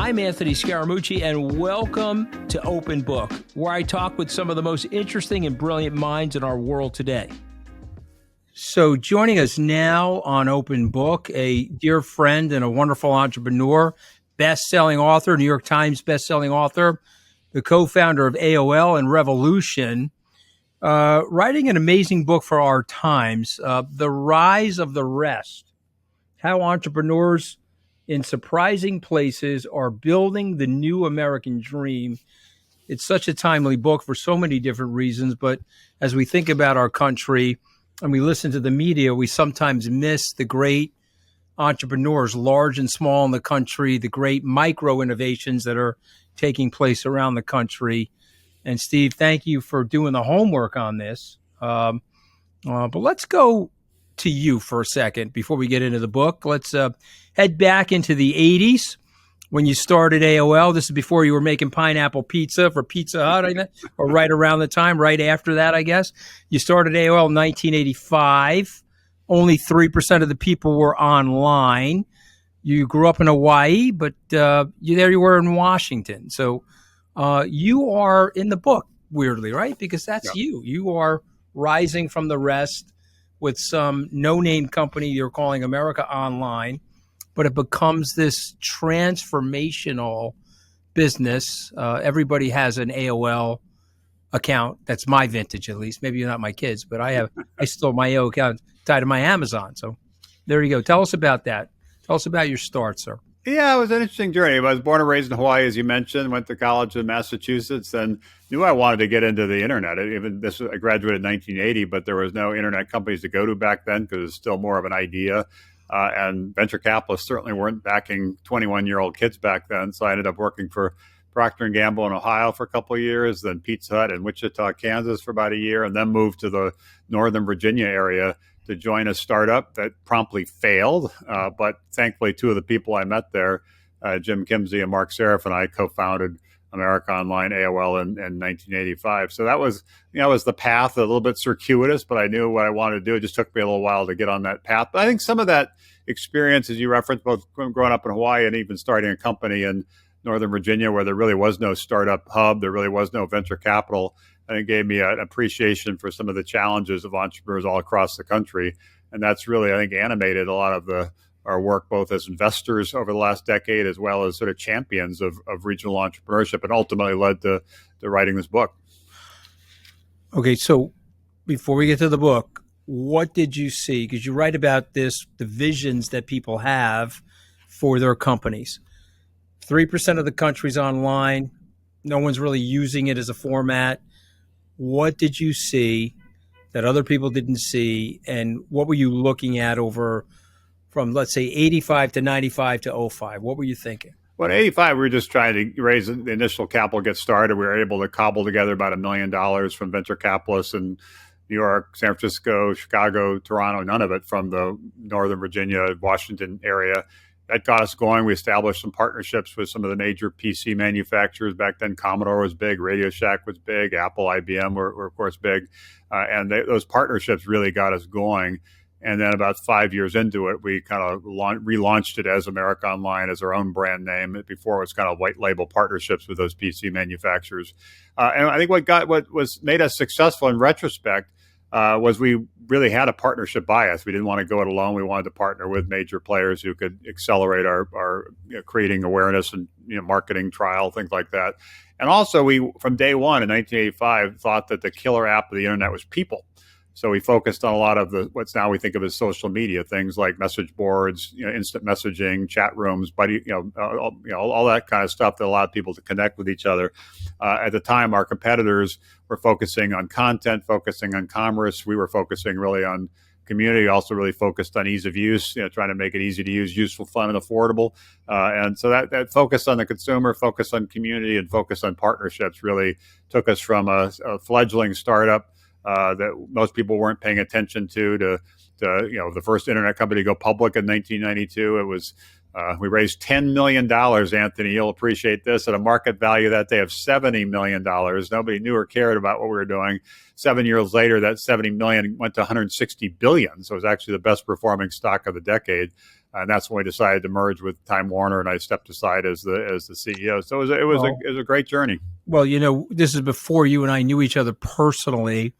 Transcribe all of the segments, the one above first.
I'm Anthony Scaramucci, and welcome to Open Book, where I talk with some of the most interesting and brilliant minds in our world today. So joining us now on Open Book, a dear friend and a wonderful entrepreneur, best-selling author, New York Times best-selling author, the co-founder of AOL and Revolution, writing an amazing book for our times, The Rise of the Rest, How Entrepreneurs in Surprising Places Are Building the New American Dream. It's such a timely book for so many different reasons, but as we think about our country and we listen to the media, we sometimes miss the great entrepreneurs, large and small in the country, the great micro innovations that are taking place around the country. And Steve, thank you for doing the homework on this. But let's go to you for a second before we get into the book. Let's head back into the 80s when you started AOL. This is before you were making pineapple pizza for Pizza Hut, I guess, or right around the time, right after that, I guess. You started AOL in 1985. Only 3% of the people were online. You grew up in Hawaii, but you were in Washington. So you are in the book, weirdly, right? Because that's you. You are rising from the rest with some no-name company you're calling America Online, but it becomes this transformational business. Everybody has an AOL account. That's my vintage, at least. Maybe you're not my kids, but I still my AOL account tied to my Amazon. So there you go. Tell us about that. Tell us about your start, sir. Yeah, it was an interesting journey. I was born and raised in Hawaii, as you mentioned, went to college in Massachusetts, and knew I wanted to get into the internet. I graduated in 1980, but there was no internet companies to go to back then because it was still more of an idea. And venture capitalists certainly weren't backing 21-year-old kids back then. So I ended up working for Procter & Gamble in Ohio for a couple of years, then Pizza Hut in Wichita, Kansas for about a year, and then moved to the Northern Virginia area to join a startup that promptly failed. But thankfully, two of the people I met there, Jim Kimsey and Mark Serif, and I co-founded America Online AOL in 1985. So that was the path, a little bit circuitous, but I knew what I wanted to do. It just took me a little while to get on that path. But I think some of that experience, as you referenced, both growing up in Hawaii and even starting a company in Northern Virginia, where there really was no startup hub, there really was no venture capital, and it gave me an appreciation for some of the challenges of entrepreneurs all across the country. And that's really, I think, animated a lot of our work, both as investors over the last decade, as well as sort of champions of regional entrepreneurship, and ultimately led to writing this book. Okay, so before we get to the book, what did you see? Because you write about the visions that people have for their companies. 3% of the country's online. No one's really using it as a format. What did you see that other people didn't see? And what were you looking at from, let's say, 85 to 95 to 05? What were you thinking? Well, in 85, we were just trying to raise the initial capital, get started. We were able to cobble together about $1 million from venture capitalists in New York, San Francisco, Chicago, Toronto, none of it from the Northern Virginia, Washington area. That got us going. We established some partnerships with some of the major PC manufacturers. Back then, Commodore was big, Radio Shack was big, Apple, IBM were of course, big. And those partnerships really got us going. And then about 5 years into it, we kind of relaunched it as America Online as our own brand name. Before it was kind of white label partnerships with those PC manufacturers. And I think what made us successful in retrospect was we really had a partnership bias. We didn't want to go it alone. We wanted to partner with major players who could accelerate our creating awareness and marketing trial, things like that. And also, we, from day one in 1985, thought that the killer app of the internet was people. So we focused on a lot of what's now we think of as social media, things like message boards, instant messaging, chat rooms, all that kind of stuff that allowed people to connect with each other. At the time, our competitors were focusing on content, focusing on commerce. We were focusing really on community, also really focused on ease of use, trying to make it easy to use, useful, fun, and affordable. And so that focus on the consumer, focus on community, and focus on partnerships really took us from a fledgling startup that most people weren't paying attention to the first internet company to go public in 1992. It was We raised $10 million, Anthony. You'll appreciate this, at a market value that day of $70 million. Nobody knew or cared about what we were doing. 7 years later, that $70 million went to $160 billion. So it was actually the best performing stock of the decade. And that's when we decided to merge with Time Warner, and I stepped aside as the CEO. So it was a great journey. Well, this is before you and I knew each other personally.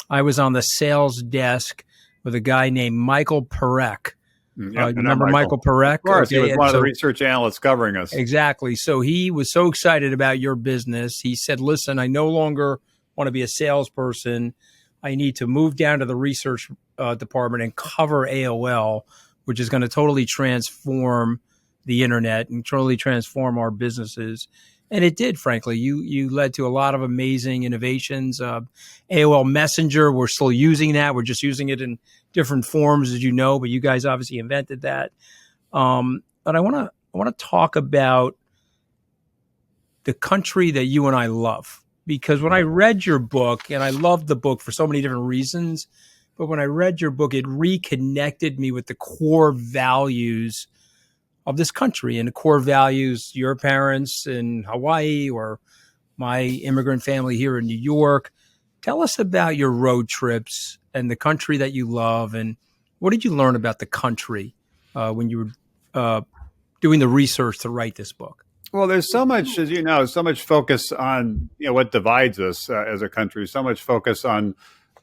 I was on the sales desk with a guy named Michael 𝗵𝗺. Yep, remember Michael 𝗵𝗺? Of course, he was one of the research analysts covering us. Exactly. So he was so excited about your business. He said, listen, I no longer want to be a salesperson. I need to move down to the research department and cover AOL, which is going to totally transform the internet and totally transform our businesses. And it did, frankly. You led to a lot of amazing innovations. AOL Messenger, we're still using that. We're just using it in different forms, as you know, but you guys obviously invented that. But I want to talk about the country that you and I love, because when I read your book, and I loved the book for so many different reasons, but when I read your book, it reconnected me with the core values of this country and the core values, your parents in Hawaii or my immigrant family here in New York. Tell us about your road trips and the country that you love, and what did you learn about the country when you were doing the research to write this book? Well, there's so much, as you know, so much focus on what divides us as a country, so much focus on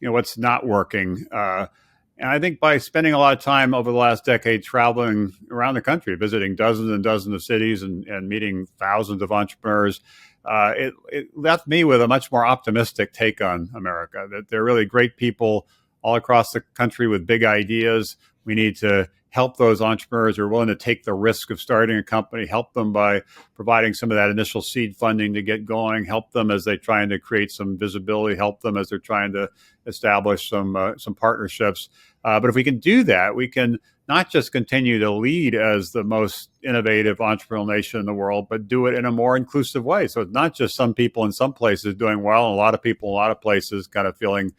what's not working. And I think by spending a lot of time over the last decade traveling around the country, visiting dozens and dozens of cities and meeting thousands of entrepreneurs, it left me with a much more optimistic take on America, that they're really great people all across the country with big ideas. We need to help those entrepreneurs who are willing to take the risk of starting a company, help them by providing some of that initial seed funding to get going, help them as they're trying to create some visibility, help them as they're trying to establish some partnerships. But if we can do that, we can not just continue to lead as the most innovative entrepreneurial nation in the world, but do it in a more inclusive way. So it's not just some people in some places doing well, and a lot of people in a lot of places kind of feeling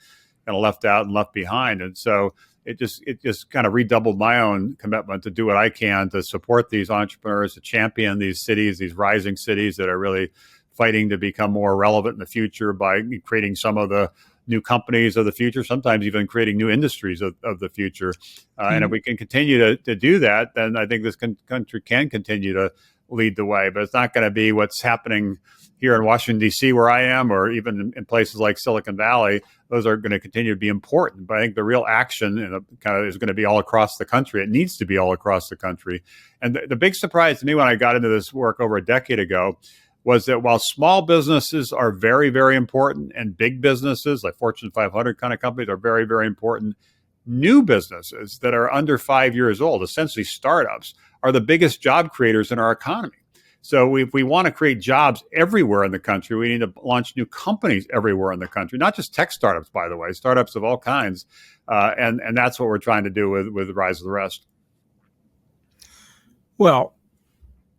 kind of left out and left behind. And so it just kind of redoubled my own commitment to do what I can to support these entrepreneurs, to champion these cities, these rising cities that are really fighting to become more relevant in the future by creating some of the new companies of the future, sometimes even creating new industries of the future. And if we can continue to do that, then I think this country can continue to lead the way. But it's not going to be what's happening here in Washington, D.C., where I am, or even in places like Silicon Valley. Those are going to continue to be important. But I think the real action is going to be all across the country. It needs to be all across the country. And the big surprise to me when I got into this work over a decade ago was that while small businesses are very, very important, and big businesses like Fortune 500 kind of companies are very, very important, new businesses that are under 5 years old, essentially startups, are the biggest job creators in our economy. So if we want to create jobs everywhere in the country, we need to launch new companies everywhere in the country, not just tech startups, by the way, startups of all kinds. And that's what we're trying to do with Rise of the Rest. Well,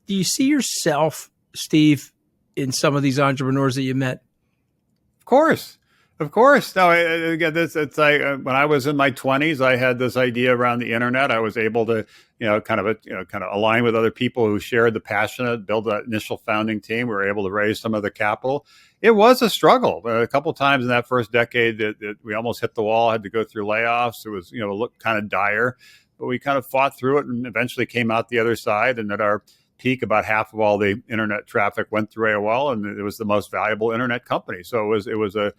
do you see yourself, Steve, in some of these entrepreneurs that you met? Of course. No, again, it's like when I was in my 20s, I had this idea around the internet. I was able to, kind of align with other people who shared the passion, build that initial founding team. We were able to raise some of the capital. It was a struggle. A couple of times in that first decade that we almost hit the wall, had to go through layoffs. It was, looked kind of dire, but we kind of fought through it and eventually came out the other side. And at our peak, about half of all the internet traffic went through AOL, and it was the most valuable internet company. So it was a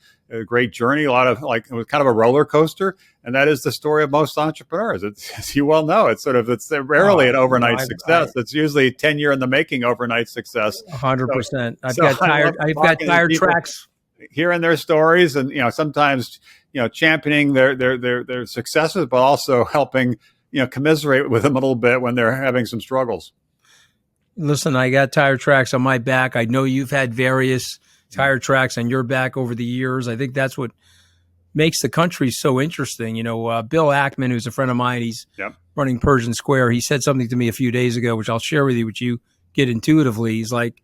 great journey. It was kind of a roller coaster, and that is the story of most entrepreneurs. It's, as you well know, it's rarely an overnight success. It's usually 10-year in the making overnight success. 100%. I've got tired tracks. Hearing their stories, and sometimes championing their successes, but also helping commiserate with them a little bit when they're having some struggles. Listen, I got tire tracks on my back. I know you've had various tire tracks on your back over the years. I think that's what makes the country so interesting. Bill Ackman, who's a friend of mine, he's running Pershing Square. He said something to me a few days ago, which I'll share with you, which you get intuitively. He's like,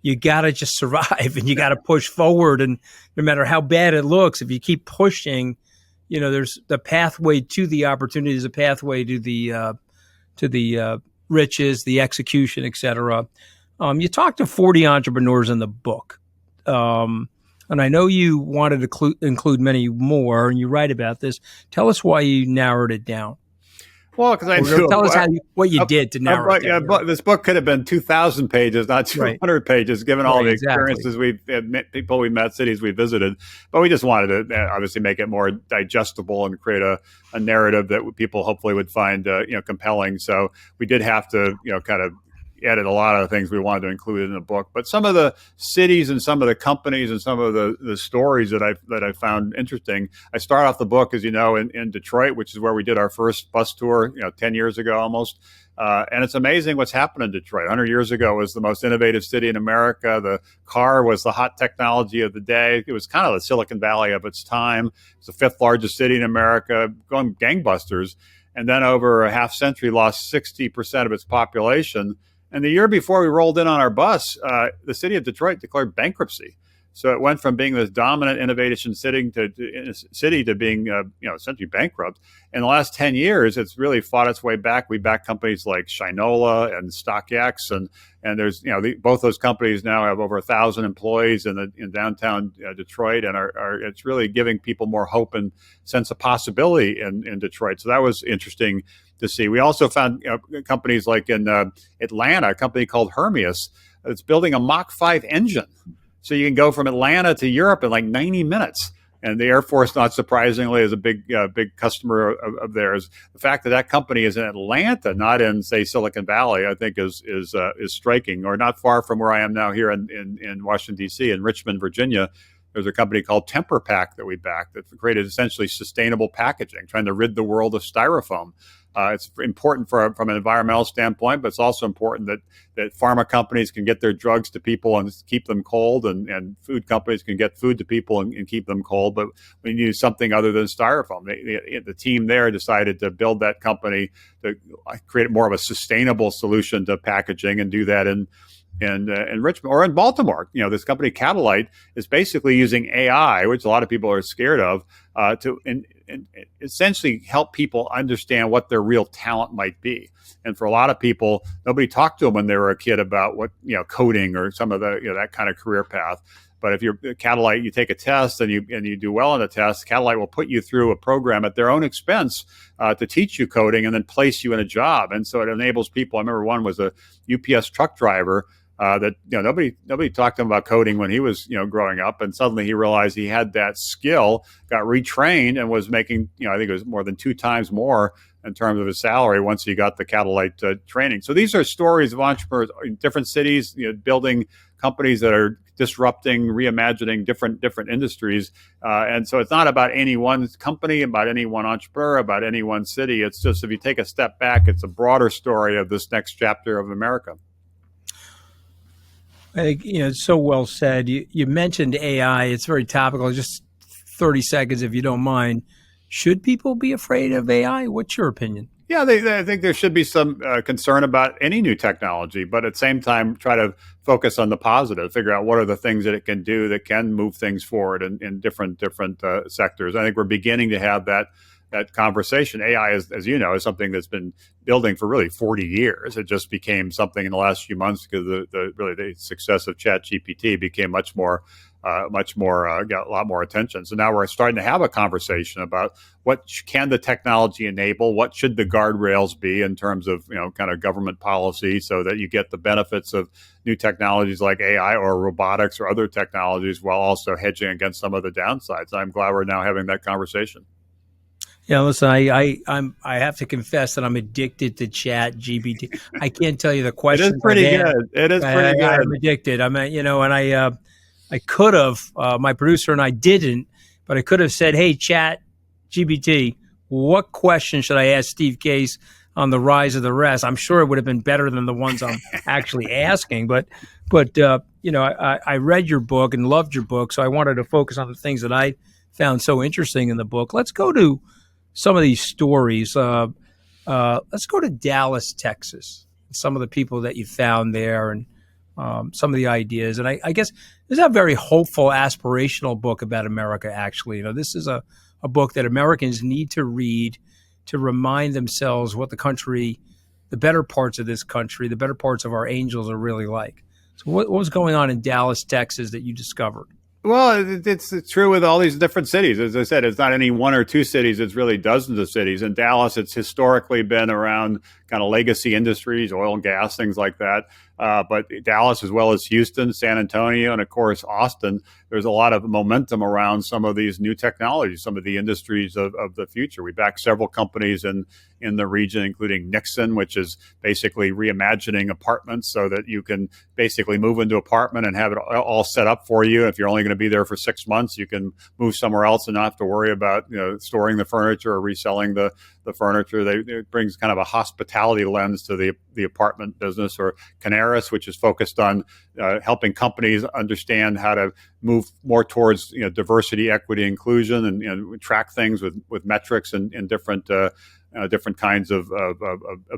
you got to just survive, and you got to push forward. And no matter how bad it looks, if you keep pushing, there's the pathway to the opportunity is a pathway to the riches, the execution, etc. You talked to 40 entrepreneurs in the book. And I know you wanted to include many more, and you write about this. Tell us why you narrowed it down. Well, because I knew tell us what you did to narrow it down. This book could have been 2,000 pages, not 200 pages, given all the experiences we've met, people we met, cities we visited. But we just wanted to obviously make it more digestible and create a narrative that people hopefully would find compelling. So we did have to kind of added a lot of things we wanted to include in the book, but some of the cities and some of the companies and some of the stories that I found interesting. I start off the book, as you know, in Detroit, which is where we did our first bus tour, 10 years ago almost. And it's amazing what's happened in Detroit. 100 years ago, it was the most innovative city in America. The car was the hot technology of the day. It was kind of the Silicon Valley of its time. It's the fifth largest city in America, going gangbusters. And then over a half century, lost 60% of its population. And the year before we rolled in on our bus, the city of Detroit declared bankruptcy. So it went from being this dominant innovation city to being, essentially bankrupt. In the last 10 years, it's really fought its way back. We back companies like Shinola and StockX, and there's, both those companies now have over 1,000 employees in downtown Detroit, and it's really giving people more hope and sense of possibility in Detroit. So that was interesting to see. We also found companies like in Atlanta, a company called 𝗕mise that's building a Mach 5 engine. So you can go from Atlanta to Europe in like 90 minutes. And the Air Force, not surprisingly, is a big customer of theirs. The fact that company is in Atlanta, not in, say, Silicon Valley, I think is striking. Or not far from where I am now here in Washington, D.C., in Richmond, Virginia. There's a company called Tempur-Pedic that we backed that created essentially sustainable packaging, trying to rid the world of styrofoam. It's important from an environmental standpoint, but it's also important that pharma companies can get their drugs to people and keep them cold, and food companies can get food to people and keep them cold. But we need something other than styrofoam. The team there decided to build that company to create more of a sustainable solution to packaging, and do that in Richmond or in Baltimore. This company 𝗕𝗁 is basically using AI, which a lot of people are scared of, to essentially help people understand what their real talent might be. And for a lot of people, nobody talked to them when they were a kid about what, coding or some of the, that kind of career path. But if you're 𝗕𝗁, you take a test and you do well on the test, 𝗕𝗁 will put you through a program at their own expense to teach you coding and then place you in a job. And so it enables people. I remember one was a UPS truck driver that nobody talked to him about coding when he was growing up, and suddenly he realized he had that skill, got retrained, and was making I think it was more than 2 times more in terms of his salary once he got the 𝗕𝗁 training. So these are stories of entrepreneurs in different cities, building companies that are disrupting, reimagining different industries, and so it's not about any one company, about any one entrepreneur, about any one city. It's just, if you take a step back, it's a broader story of this next chapter of America. I think, it's so well said. You mentioned AI. It's very topical. Just 30 seconds, if you don't mind. Should people be afraid of AI? What's your opinion? Yeah, I think there should be some concern about any new technology, but at the same time, try to focus on the positive, figure out what are the things that it can do that can move things forward in different sectors. I think we're beginning to have that conversation. AI, as you know, is something that's been building for really 40 years. It just became something in the last few months because the success of ChatGPT became much more got a lot more attention. So now we're starting to have a conversation about what can the technology enable, what should the guardrails be in terms of kind of government policy, so that you get the benefits of new technologies like AI or robotics or other technologies, while also hedging against some of the downsides. I'm glad we're now having that conversation. Yeah, listen, I have to confess that I'm addicted to ChatGPT. I can't tell you the questions. It is pretty good. It is pretty good. I'm addicted. I mean, and I could have, my producer and I didn't, but I could have said, hey, ChatGPT, what question should I ask Steve Case on the rise of the rest? I'm sure it would have been better than the ones I'm actually asking. But I read your book and loved your book, so I wanted to focus on the things that I found so interesting in the book. Let's go to some of these stories. Let's go to Dallas, Texas. Some of the people that you found there, and some of the ideas. And I guess this is a very hopeful, aspirational book about America, actually. This is a book that Americans need to read to remind themselves what the country the better parts of this country, the better parts of our angels are really like. So what was going on in Dallas, Texas that you discovered? Well, it's true with all these different cities. As I said, it's not any one or two cities. It's really dozens of cities. In Dallas, it's historically been around kind of legacy industries, oil and gas, things like that. But Dallas, as well as Houston, San Antonio, and of course, Austin, there's a lot of momentum around some of these new technologies, some of the industries of the future. We back several companies in the region, including Nixon, which is basically reimagining apartments so that you can basically move into an apartment and have it all set up for you. If you're only going to be there for 6 months, you can move somewhere else and not have to worry about storing the furniture or reselling the furniture. It brings kind of a hospitality lens to the apartment business. Or Canaris, which is focused on helping companies understand how to move more towards diversity, equity, inclusion, and track things with metrics and different kinds of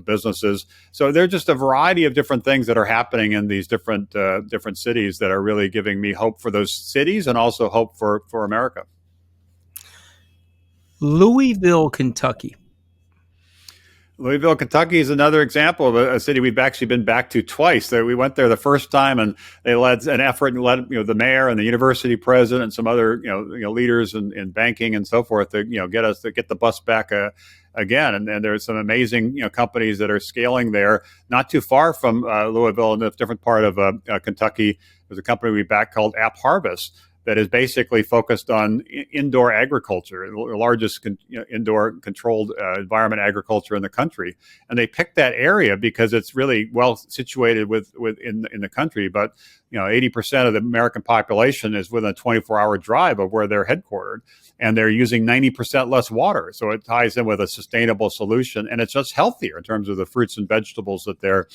businesses. So there are just a variety of different things that are happening in these different cities that are really giving me hope for those cities and also hope for America. Louisville, Kentucky. Louisville, Kentucky is another example of a city we've actually been back to twice. We went there the first time, and they led an effort and led the mayor and the university president and some other leaders in banking and so forth to get the bus back again. And there's some amazing companies that are scaling there, not too far from Louisville, in a different part of Kentucky. There's a company we backed called AppHarvest that is basically focused on indoor agriculture, the largest indoor controlled environment agriculture in the country. And they picked that area because it's really well situated in the country. But 80% of the American population is within a 24-hour drive of where they're headquartered, and they're using 90% less water. So it ties in with a sustainable solution, and it's just healthier in terms of the fruits and vegetables that they're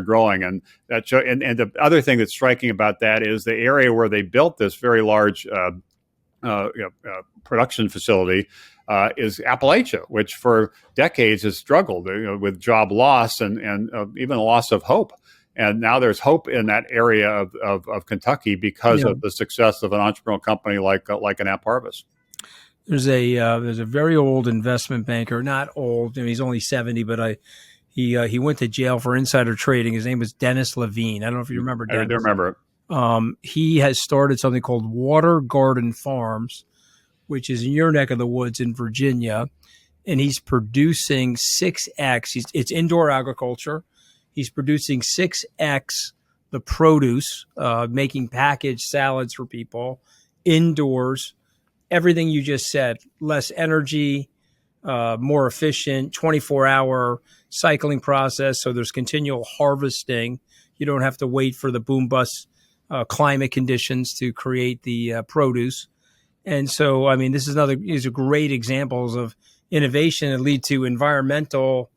growing. And the other thing that's striking about that is the area where they built this very large production facility is Appalachia, which for decades has struggled with job loss and even a loss of hope. And now there's hope in that area of Kentucky because of the success of an entrepreneurial company like an AppHarvest. There's a very old investment banker, not old, he's only 70, but he went to jail for insider trading. His name was Dennis Levine. I don't know if you remember Dennis. I do remember it. He has started something called Water Garden Farms, which is in your neck of the woods in Virginia, and he's producing 6x. It's indoor agriculture. He's producing 6x the produce, making packaged salads for people indoors. Everything you just said, less energy, more efficient, 24-hour cycling process. So there's continual harvesting. You don't have to wait for the boom bust climate conditions to create the produce. And so, these are great examples of innovation that lead to environmental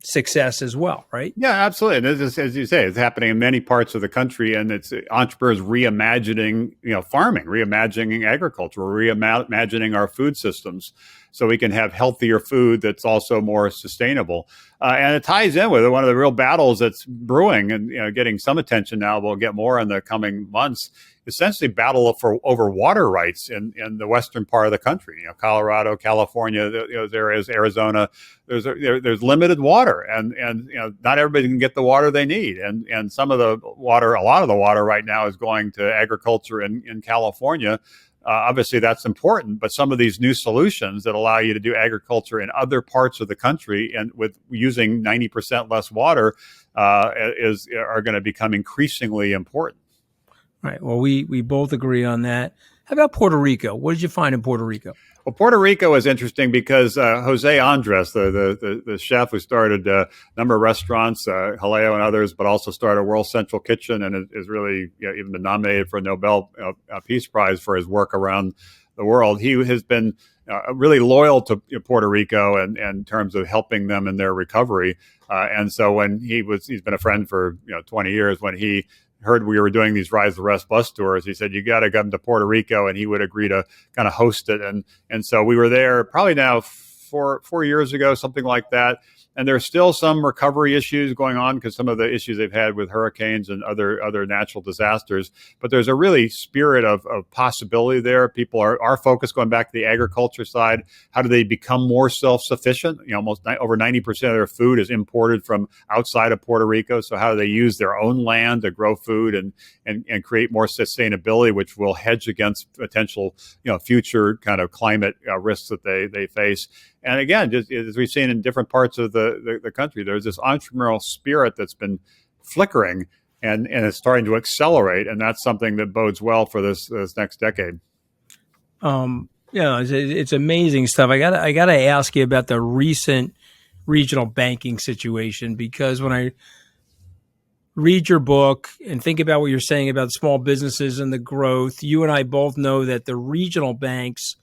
success as well, right? Yeah, absolutely. And as you say, it's happening in many parts of the country, and it's entrepreneurs reimagining, farming, reimagining agriculture, reimagining our food systems, so we can have healthier food that's also more sustainable. And it ties in with one of the real battles that's brewing and getting some attention now. We'll get more in the coming months. Essentially, battle over water rights in the western part of the country. Colorado, California, there is Arizona. There's limited water, and not everybody can get the water they need. And some of the water, a lot of the water right now is going to agriculture in California. Obviously, that's important, but some of these new solutions that allow you to do agriculture in other parts of the country and with using 90% less water are going to become increasingly important. Right. Well, we both agree on that. How about Puerto Rico? What did you find in Puerto Rico? Well, Puerto Rico is interesting because Jose Andres, the chef who started a number of restaurants, Jaleo and others, but also started World Central Kitchen, and is really even been nominated for a Nobel Peace Prize for his work around the world. He has been really loyal to Puerto Rico and in terms of helping them in their recovery. And so when he's been a friend for 20 years. When he heard we were doing these Rise the Rest bus tours, he said, you got to come to Puerto Rico, and he would agree to kind of host it. And so we were there probably now four years ago, something like that. And there's still some recovery issues going on because some of the issues they've had with hurricanes and other natural disasters. But there's a really spirit of possibility there. People are focused, going back to the agriculture side. How do they become more self-sufficient? Almost over 90% of their food is imported from outside of Puerto Rico. So how do they use their own land to grow food and create more sustainability, which will hedge against potential future kind of climate risks that they face? And again, just as we've seen in different parts of the country, there's this entrepreneurial spirit that's been flickering and it's starting to accelerate. And that's something that bodes well for this next decade. It's amazing stuff. I gotta ask you about the recent regional banking situation, because when I read your book and think about what you're saying about small businesses and the growth, you and I both know that the regional banks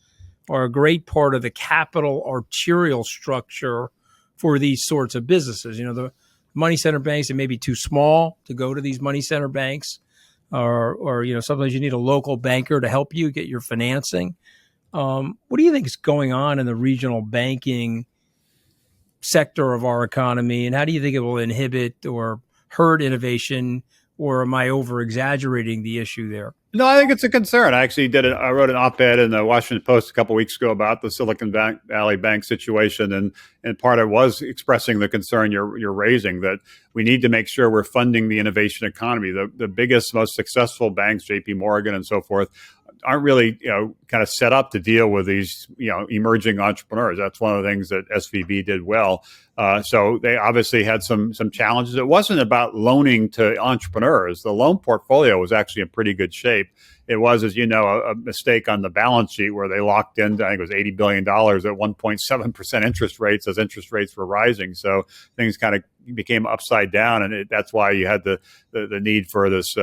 are a great part of the capital arterial structure for these sorts of businesses. The money center banks, they may be too small to go to these money center banks, or sometimes you need a local banker to help you get your financing. What do you think is going on in the regional banking sector of our economy, and how do you think it will inhibit or hurt innovation, or am I over exaggerating the issue there? No, I think it's a concern. I actually I wrote an op-ed in the Washington Post a couple of weeks ago about the Silicon Valley Bank situation, and part of it was expressing the concern you're raising, that we need to make sure we're funding the innovation economy. The biggest, most successful banks, J.P. Morgan and so forth, aren't really kind of set up to deal with these emerging entrepreneurs. That's one of the things that SVB did well. So they obviously had some challenges. It wasn't about loaning to entrepreneurs. The loan portfolio was actually in pretty good shape. It was, as you know, a mistake on the balance sheet where they locked in, I think it was $80 billion at 1.7% interest rates as interest rates were rising. So things kind of became upside down, and that's why you had the need for this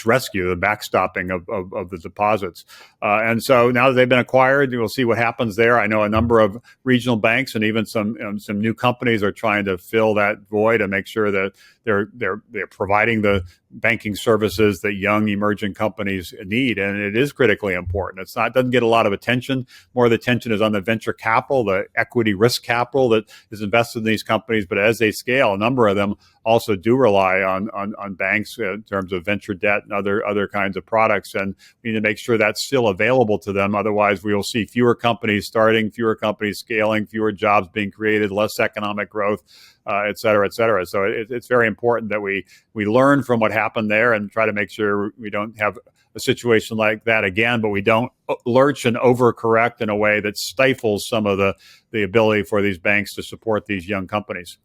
rescue, the backstopping of the deposits. And so now that they've been acquired, we'll see what happens there. I know a number of regional banks and even some new companies are trying to fill that void and make sure that they're providing the banking services that young emerging companies need. And it is critically important. It doesn't get a lot of attention. More of the attention is on the venture capital, the equity risk capital that is invested in these companies. But as they scale, a number of them also do rely on banks in terms of venture debt and other kinds of products. And we need to make sure that's still available to them. Otherwise, we will see fewer companies starting, fewer companies scaling, fewer jobs being created, less economic growth, et cetera, et cetera. So it's very important that we learn from what happened there and try to make sure we don't have a situation like that again, but we don't lurch and overcorrect in a way that stifles some of the ability for these banks to support these young companies.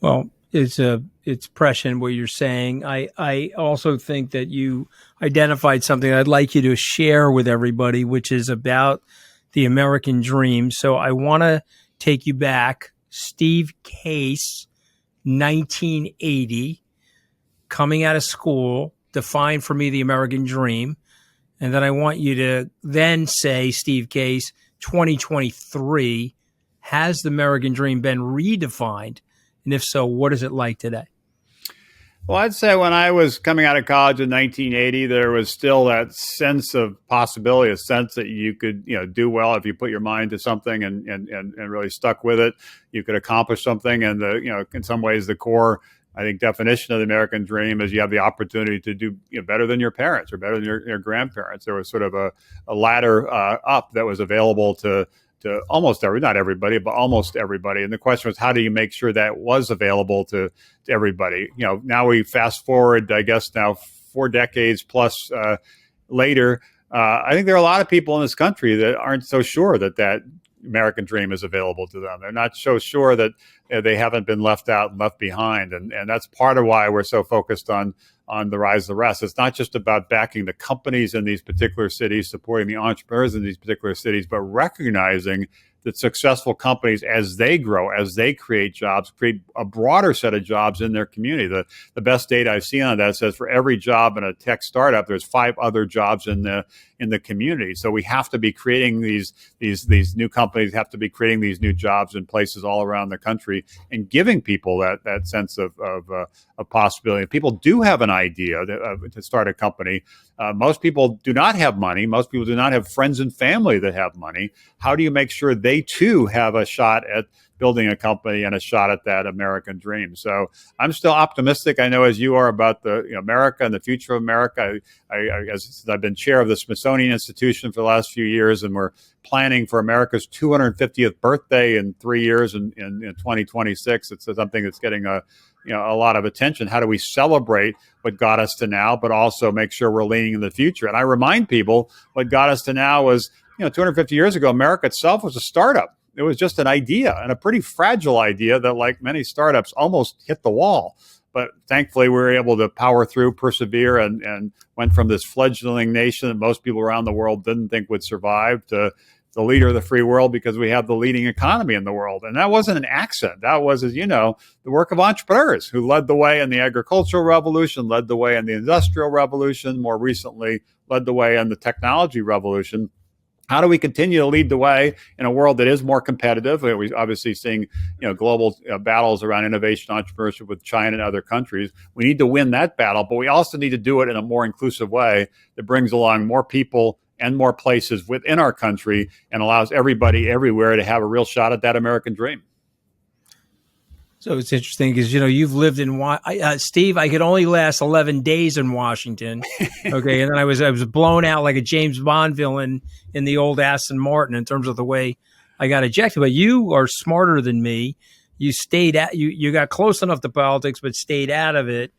Well, it's prescient what you're saying. I also think that you identified something I'd like you to share with everybody, which is about the American dream. So I want to take you back. 𝗕cie 1980, coming out of school, defined for me the American dream. And then I want you to then say, 𝗕cie 2023, has the American dream been redefined? And if so, what is it like today? Well, I'd say when I was coming out of college in 1980, there was still that sense of possibility, a sense that you could, do well if you put your mind to something and really stuck with it. You could accomplish something. And in some ways, the core, I think, definition of the American dream is you have the opportunity to do better than your parents or better than your grandparents. There was sort of a ladder up that was available to almost not everybody, but almost everybody. And the question was, how do you make sure that was available to everybody? Now we fast forward, I guess now 4 decades plus later, I think there are a lot of people in this country that aren't so sure that American dream is available to them. They're not so sure that they haven't been left out and left behind. And that's part of why we're so focused on the rise of the rest. It's not just about backing the companies in these particular cities, supporting the entrepreneurs in these particular cities, but recognizing that successful companies, as they grow, as they create jobs, create a broader set of jobs in their community. The best data I've seen on that says for every job in a tech startup, there's 5 other jobs in the community. So we have to be creating these new companies, have to be creating these new jobs in places all around the country and giving people that sense of possibility. If people do have an idea to start a company, most people do not have money. Most people do not have friends and family that have money. How do you make sure they they too have a shot at building a company and a shot at that American dream. So I'm still optimistic. I know as you are about America and the future of America. I've been chair of the Smithsonian Institution for the last few years, and we're planning for America's 250th birthday in 3 years in 2026. It's something that's getting a lot of attention. How do we celebrate what got us to now, but also make sure we're leaning in the future? And I remind people what got us to now was, 250 years ago, America itself was a startup. It was just an idea, and a pretty fragile idea that, like many startups, almost hit the wall. But thankfully, we were able to power through, persevere, and went from this fledgling nation that most people around the world didn't think would survive to the leader of the free world, because we have the leading economy in the world. And that wasn't an accident. That was, as you know, the work of entrepreneurs who led the way in the agricultural revolution, led the way in the industrial revolution, more recently led the way in the technology revolution. How do we continue to lead the way in a world that is more competitive? We're obviously seeing, global battles around innovation, entrepreneurship with China and other countries. We need to win that battle, but we also need to do it in a more inclusive way that brings along more people and more places within our country and allows everybody everywhere to have a real shot at that American dream. So it's interesting because, you've lived in Steve, I could only last 11 days in Washington. Okay. And then I was blown out like a James Bond villain in the old Aston Martin in terms of the way I got ejected. But you are smarter than me. You you got close enough to politics, but stayed out of it.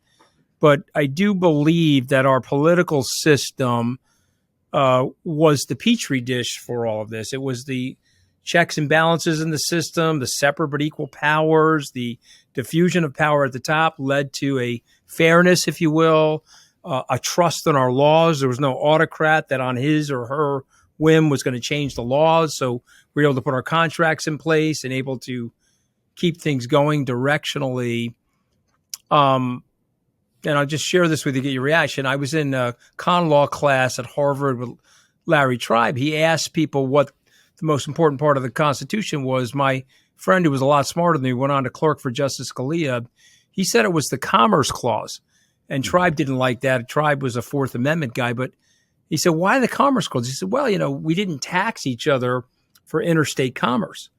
But I do believe that our political system was the petri dish for all of this. It was the checks and balances in the system, the separate but equal powers, the diffusion of power at the top led to a fairness, if you will, a trust in our laws. There was no autocrat that on his or her whim was going to change the laws. So we were able to put our contracts in place and able to keep things going directionally. And I'll just share this with you to get your reaction. I was in a con law class at Harvard with Larry Tribe. He asked people what the most important part of the Constitution was. My friend, who was a lot smarter than me, went on to clerk for Justice Scalia. He said it was the Commerce Clause. And Tribe didn't like that. Tribe was a Fourth Amendment guy. But he said, why the Commerce Clause? He said, well, we didn't tax each other for interstate commerce,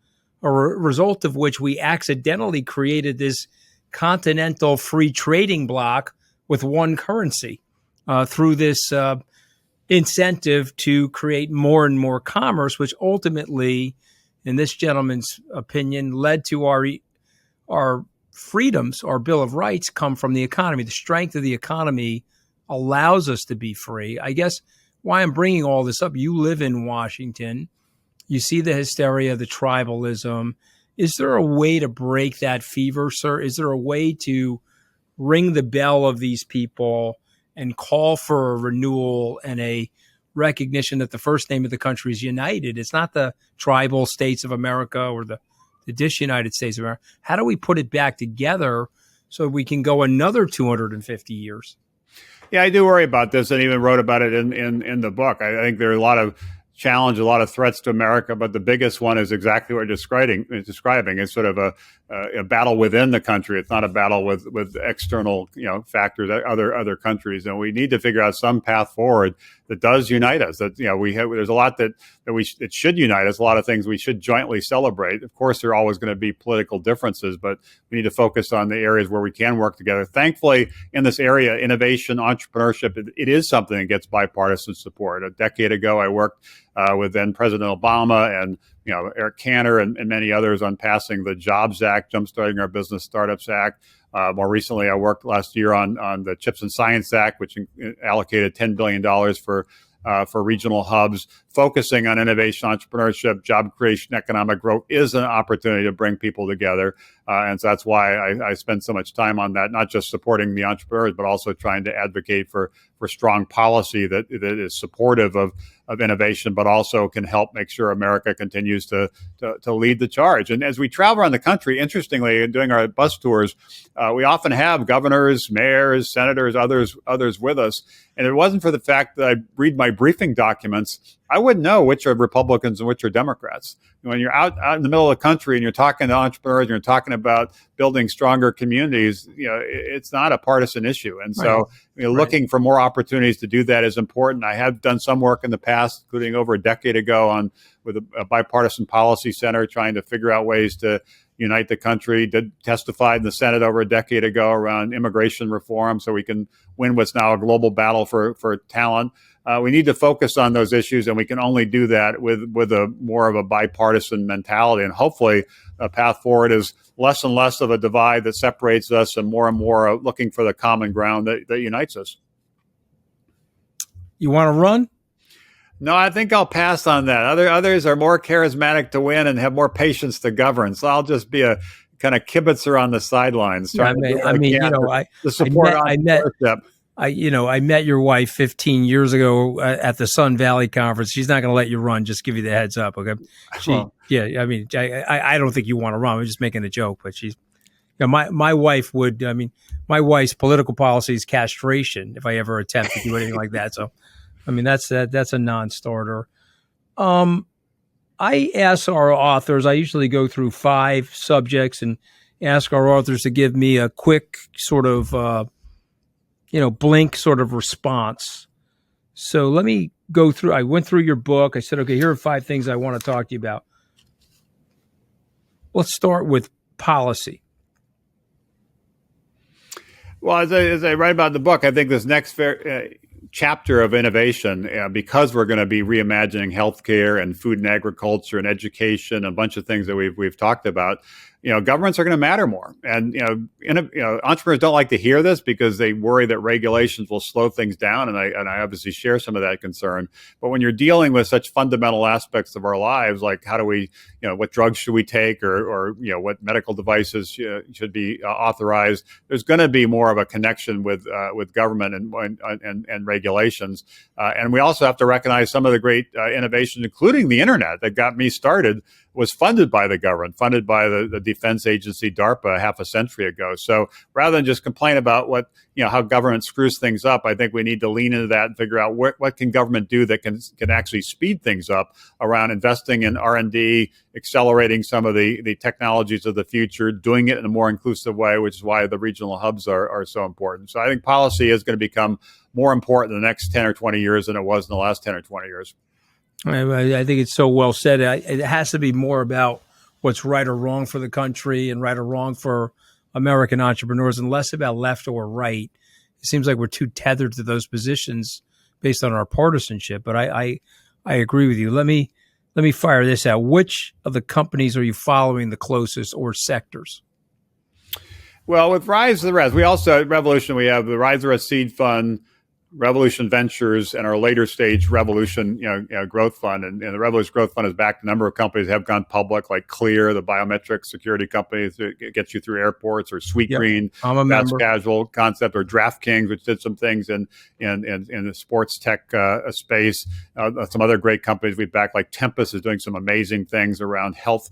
a result of which we accidentally created this continental free trading bloc with one currency through this incentive to create more and more commerce, which ultimately, in this gentleman's opinion, led to our freedoms. Our Bill of Rights come from the economy. The strength of the economy allows us to be free. I guess why I'm bringing all this up, you live in Washington. You see the hysteria, the tribalism. Is there a way to break that fever, sir? Is there a way to ring the bell of these people and call for a renewal and a recognition that the first name of the country is united? It's not the tribal states of America or the disunited states of America. How do we put it back together so we can go another 250 years? Yeah, I do worry about this, and even wrote about it in the book. I think there are a lot of challenge, a lot of threats to America, but the biggest one is exactly what you're describing. It's sort of a battle within the country. It's not a battle with external factors, other countries, and we need to figure out some path forward that does unite us. That there's a lot that should unite us. A lot of things we should jointly celebrate. Of course, there are always going to be political differences, but we need to focus on the areas where we can work together. Thankfully, in this area, innovation, entrepreneurship, it is something that gets bipartisan support. A decade ago, I worked with then President Obama and Eric Cantor and many others on passing the Jobs Act, Jumpstarting Our Business Startups Act. More recently, I worked last year on the Chips and Science Act, which allocated $10 billion for regional hubs. Focusing on innovation, entrepreneurship, job creation, economic growth is an opportunity to bring people together. And so that's why I spend so much time on that, not just supporting the entrepreneurs, but also trying to advocate for strong policy that is supportive of innovation, but also can help make sure America continues to lead the charge. And as we travel around the country, interestingly, doing our bus tours, we often have governors, mayors, senators, others with us. And if it wasn't for the fact that I read my briefing documents, I wouldn't know which are Republicans and which are Democrats. When you're out in the middle of the country and you're talking to entrepreneurs and you're talking about building stronger communities, it's not a partisan issue. And so looking for more opportunities to do that is important. I have done some work in the past, including over a decade ago with a bipartisan policy center trying to figure out ways to unite the country. Did testify in the Senate over a decade ago around immigration reform so we can win what's now a global battle for talent. We need to focus on those issues, and we can only do that with a more of a bipartisan mentality. And hopefully a path forward is less and less of a divide that separates us and more looking for the common ground that unites us. You want to run? No, I think I'll pass on that. Others are more charismatic to win and have more patience to govern. So I'll just be a kind of kibitzer on the sidelines. I met your wife 15 years ago at the Sun Valley conference. She's not going to let you run. Just give you the heads up, okay? I don't think you want to run. I'm just making a joke, but she's. My wife would. My wife's political policy is castration if I ever attempt to do anything like that. So. That's a non-starter. I ask our authors, I usually go through 5 subjects and ask our authors to give me a quick sort of, blink sort of response. So let me go through, I went through your book. I said, okay, here are 5 things I want to talk to you about. Let's start with policy. Well, as I write about the book, I think this next chapter of innovation, because we're going to be reimagining healthcare and food and agriculture and education, and a bunch of things that we've talked about. Governments are going to matter more, and entrepreneurs don't like to hear this because they worry that regulations will slow things down, and I obviously share some of that concern. But when you're dealing with such fundamental aspects of our lives, like how do we, what drugs should we take, or what medical devices should be authorized, there's going to be more of a connection with government and regulations, and we also have to recognize some of the great innovations, including the internet, that got me started, was funded by the government, funded by the defense agency DARPA half a century ago. So rather than just complain about how government screws things up, I think we need to lean into that and figure out what can government do that can actually speed things up around investing in R&D, accelerating some of the technologies of the future, doing it in a more inclusive way, which is why the regional hubs are so important. So I think policy is going to become more important in the next 10 or 20 years than it was in the last 10 or 20 years. I think it's so well said. It has to be more about what's right or wrong for the country and right or wrong for American entrepreneurs, and less about left or right. It seems like we're too tethered to those positions based on our partisanship. But I agree with you. Let me fire this out. Which of the companies are you following the closest, or sectors? Well, with Rise to the Rest, we also at Revolution, we have the Rise to the Rest Seed Fund, Revolution Ventures, and our later stage Revolution Growth Fund. And the Revolution Growth Fund has backed a number of companies that have gone public, like Clear, the biometric security company that gets you through airports, or Sweetgreen, fast casual concept, or DraftKings, which did some things in the sports tech space. Some other great companies we've backed, like Tempus, is doing some amazing things around health,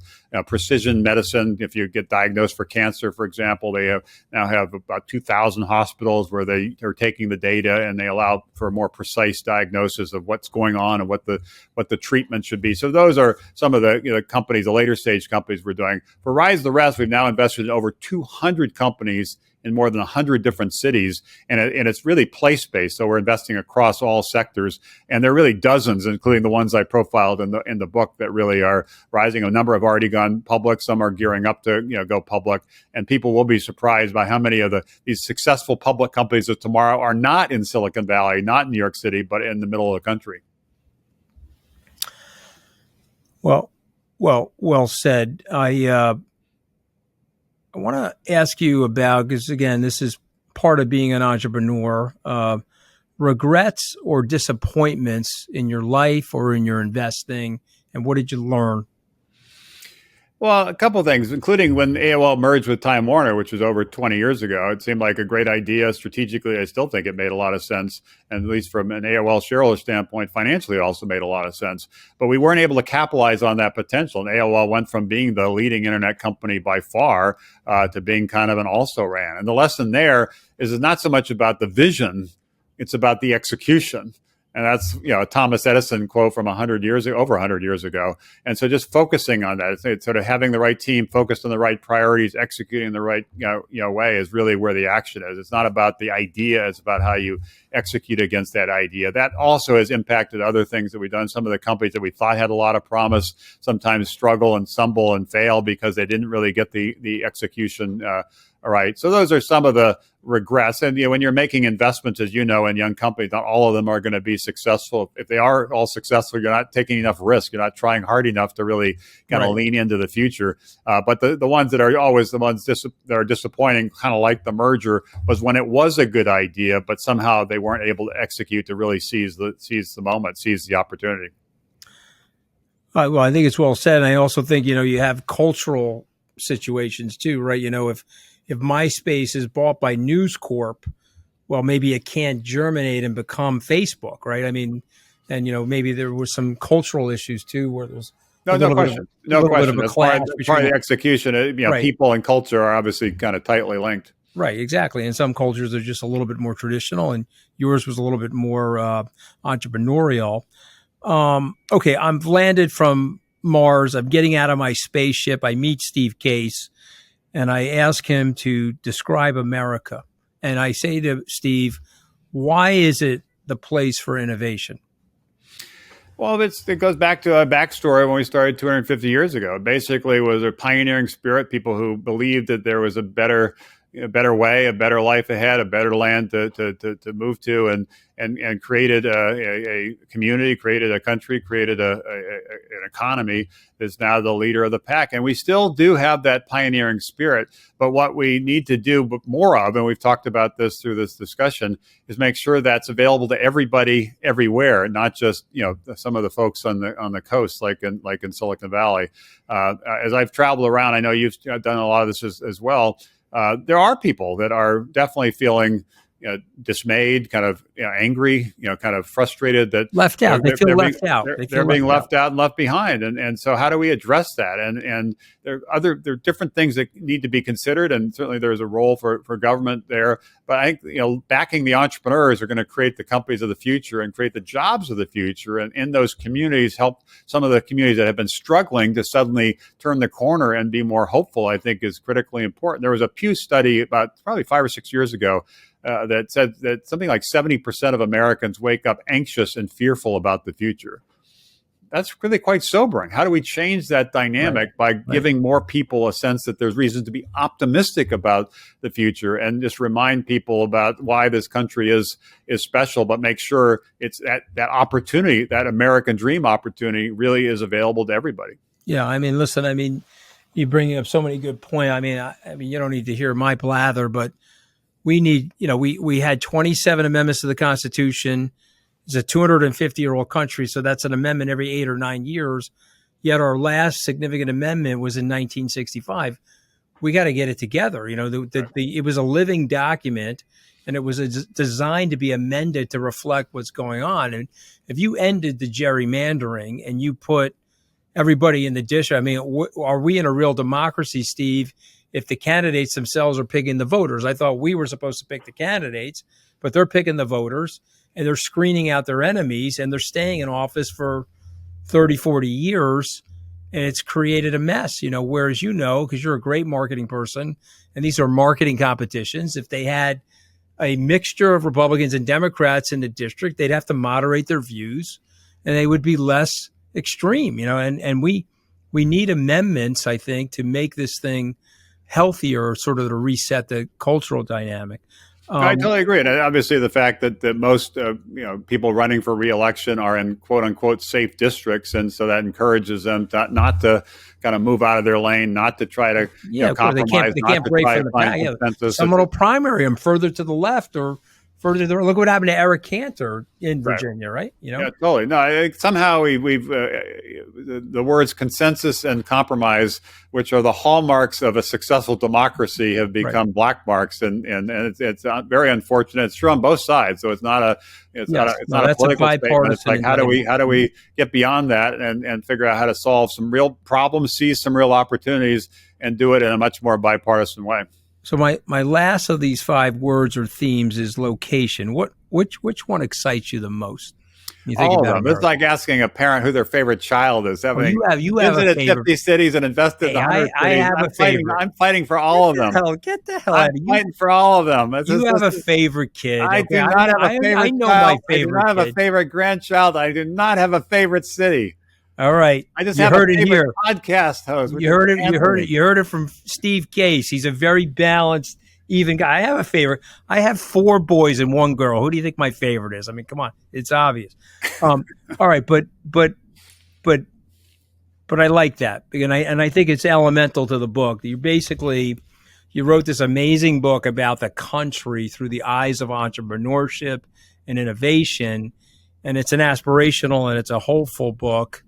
precision medicine. If you get diagnosed for cancer, for example, they now have about 2,000 hospitals where they are taking the data and they allow for a more precise diagnosis of what's going on and what the treatment should be. So those are some of the companies, the later stage companies we're doing. For Rise to the Rest, we've now invested in over 200 companies in more than 100 different cities, and it's really place-based. So we're investing across all sectors, and there are really dozens, including the ones I profiled in the book, that really are rising. A number have already gone public. Some are gearing up to go public, and people will be surprised by how many of these successful public companies of tomorrow are not in Silicon Valley, not in New York City, but in the middle of the country. Well said. I want to ask you about, because again, this is part of being an entrepreneur, regrets or disappointments in your life or in your investing, and what did you learn? Well, a couple of things, including when AOL merged with Time Warner, which was over 20 years ago. It seemed like a great idea. Strategically, I still think it made a lot of sense. And at least from an AOL shareholder standpoint, financially, it also made a lot of sense. But we weren't able to capitalize on that potential. And AOL went from being the leading internet company by far to being kind of an also-ran. And the lesson there is it's not so much about the vision, it's about the execution. And that's, a Thomas Edison quote from 100 years ago, over 100 years ago. And so just focusing on that, it's sort of having the right team focused on the right priorities, executing the right way is really where the action is. It's not about the idea, it's about how you execute against that idea. That also has impacted other things that we've done. Some of the companies that we thought had a lot of promise sometimes struggle and stumble and fail because they didn't really get the execution all right. So those are some of the regrets. And when you're making investments, as you know, in young companies, not all of them are going to be successfessful. If they are all successful, you're not taking enough risk. You're not trying hard enough to really kind of lean into the future. But the ones that are always the ones that are disappointing, kind of like the merger, was when it was a good idea, but somehow they weren't able to execute to really seize the moment, seize the opportunity. Well, I think it's well said. And I also think, you have cultural situations too, right? If MySpace is bought by News Corp, well, maybe it can't germinate and become Facebook, right? I mean, and maybe there were some cultural issues too, where there's no question. As part of the execution, people and culture are obviously kind of tightly linked. Right, exactly. And some cultures are just a little bit more traditional, and yours was a little bit more entrepreneurial. Okay, I'm landed from Mars. I'm getting out of my spaceship. I meet Steve Case. And I ask him to describe America. And I say to Steve, why is it the place for innovation? Well, it goes back to a backstory when we started 250 years ago. Basically, it was a pioneering spirit, people who believed that there was a better way, a better life ahead, a better land to move to, and created a community, created a country, created an economy that's now the leader of the pack. And we still do have that pioneering spirit. But what we need to do more of, and we've talked about this through this discussion, is make sure that's available to everybody everywhere, not just some of the folks on the coast, like in Silicon Valley. As I've traveled around, I know you've done a lot of this as well. There are people that are definitely feeling dismayed, kind of angry, kind of frustrated that left out. They feel left out. They're being left out and left behind. And so how do we address that? And there are different things that need to be considered. And certainly there's a role for government there. But I think, backing the entrepreneurs are going to create the companies of the future and create the jobs of the future. And in those communities, help some of the communities that have been struggling to suddenly turn the corner and be more hopeful, I think is critically important. There was a Pew study about probably 5 or 6 years ago that said that something like 70% of Americans wake up anxious and fearful about the future. That's really quite sobering. How do we change that dynamic by giving more people a sense that there's reason to be optimistic about the future, and just remind people about why this country is special, but make sure it's that opportunity, that American dream opportunity, really is available to everybody. Yeah, I mean, listen, you bring up so many good points. I mean, you don't need to hear my blather, but we need, we had 27 amendments to the Constitution. It's a 250-year-old country, so that's an amendment every 8 or 9 years. Yet our last significant amendment was in 1965. We got to get it together. It was a living document, and it was designed to be amended to reflect what's going on. And if you ended the gerrymandering and you put everybody in the dish, are we in a real democracy, Steve, if the candidates themselves are picking the voters? I thought we were supposed to pick the candidates, but they're picking the voters, and they're screening out their enemies, and they're staying in office for 30, 40 years, and it's created a mess, whereas because you're a great marketing person, and these are marketing competitions. If they had a mixture of Republicans and Democrats in the district, they'd have to moderate their views, and they would be less extreme, and we need amendments, I think, to make this thing healthier, sort of to reset the cultural dynamic. I totally agree. And obviously the fact that most people running for re-election are in quote unquote safe districts. And so that encourages them not to kind of move out of their lane, not to try to compromise. They can't break from the pack. Someone will primary them further to the left or further there. Look what happened to Eric Cantor in Virginia, right? Yeah, totally. No, somehow we've the words consensus and compromise, which are the hallmarks of a successful democracy, have become black marks, and it's very unfortunate. It's true on both sides, so it's not a political statement. It's like how do we get beyond that and figure out how to solve some real problems, seize some real opportunities, and do it in a much more bipartisan way. So my last of these 5 words or themes is location. Which one excites you the most? You think All of about them. It's America. like asking a parent who their favorite child is. Oh, Having you have a visited favorite. 50 cities and invested in Hey, 100 I cities. have a favorite. I'm fighting for all of them. Get the hell I'm out of you. fighting for all of them. You have a favorite kid. I Okay, do not have a favorite I know child. my I do favorite not have a kid. favorite grandchild. I do not have a favorite city. All right, I just you have heard a it favorite here. podcast host. You heard it. You heard it. You heard it from 𝗕ciecie𝗸𝗵. He's a very balanced, even guy. I have a favorite. I have 4 boys and 1 girl. Who do you think my favorite is? I mean, come on, it's obvious. All right, but I like that, and I think it's elemental to the book. You wrote this amazing book about the country through the eyes of entrepreneurship and innovation, and it's an aspirational and it's a hopeful book.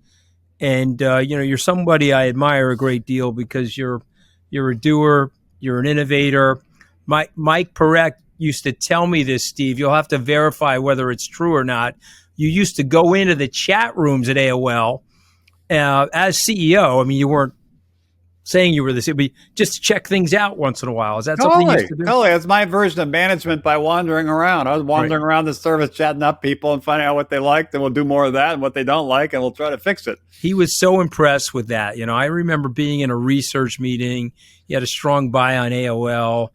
And you're somebody I admire a great deal because you're a doer, you're an innovator. Mike Parekh used to tell me this, Steve. You'll have to verify whether it's true or not. You used to go into the chat rooms at AOL as CEO. I mean, you weren't saying you were this, but just to check things out once in a while. Is that something you used to do? Totally. It's my version of management by wandering around. I was wandering around the service, chatting up people and finding out what they liked, and we'll do more of that, and what they don't like, and we'll try to fix it. He was so impressed with that. I remember being in a research meeting. He had a strong buy on AOL,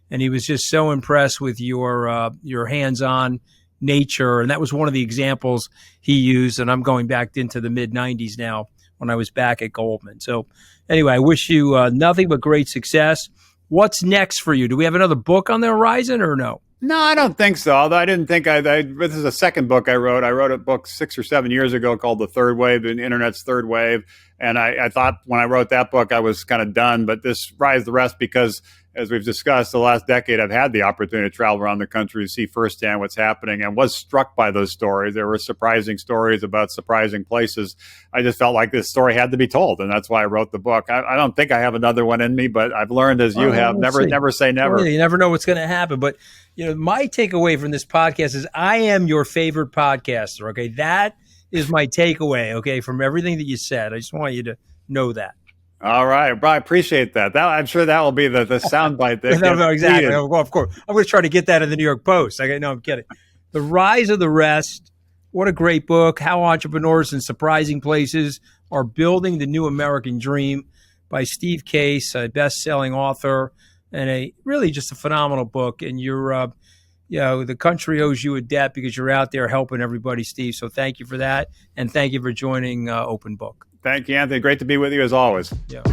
and he was just so impressed with your hands-on nature. And that was one of the examples he used. And I'm going back into the mid-'90s now when I was back at Goldman. So anyway, I wish you nothing but great success. What's next for you? Do we have another book on the horizon or no? No, I don't think so. Although I didn't think this is the second book I wrote. I wrote a book 6 or 7 years ago called The Third Wave, the Internet's Third Wave. And I thought when I wrote that book, I was kind of done. But this Rise the Rest, because as we've discussed, the last decade, I've had the opportunity to travel around the country to see firsthand what's happening, and was struck by those stories. There were surprising stories about surprising places. I just felt like this story had to be told, and that's why I wrote the book. I don't think I have another one in me, but I've learned, as you have, never say never. Well, you never know what's going to happen. But my takeaway from this podcast is I am your favorite podcaster. Okay, that is my takeaway. Okay, from everything that you said, I just want you to know that. All right, Brian, I appreciate that. I'm sure that will be the soundbite. No, exactly. Well, of course. I'm going to try to get that in the New York Post. No, I'm kidding. The Rise of the Rest. What a great book. How entrepreneurs in surprising places are building the new American dream by 𝗕ciecie𝗸𝗵, a best-selling author, and really just a phenomenal book. And the country owes you a debt because you're out there helping everybody, Steve. So thank you for that. And thank you for joining Open Book. Thank you, Anthony. Great to be with you as always. Yeah.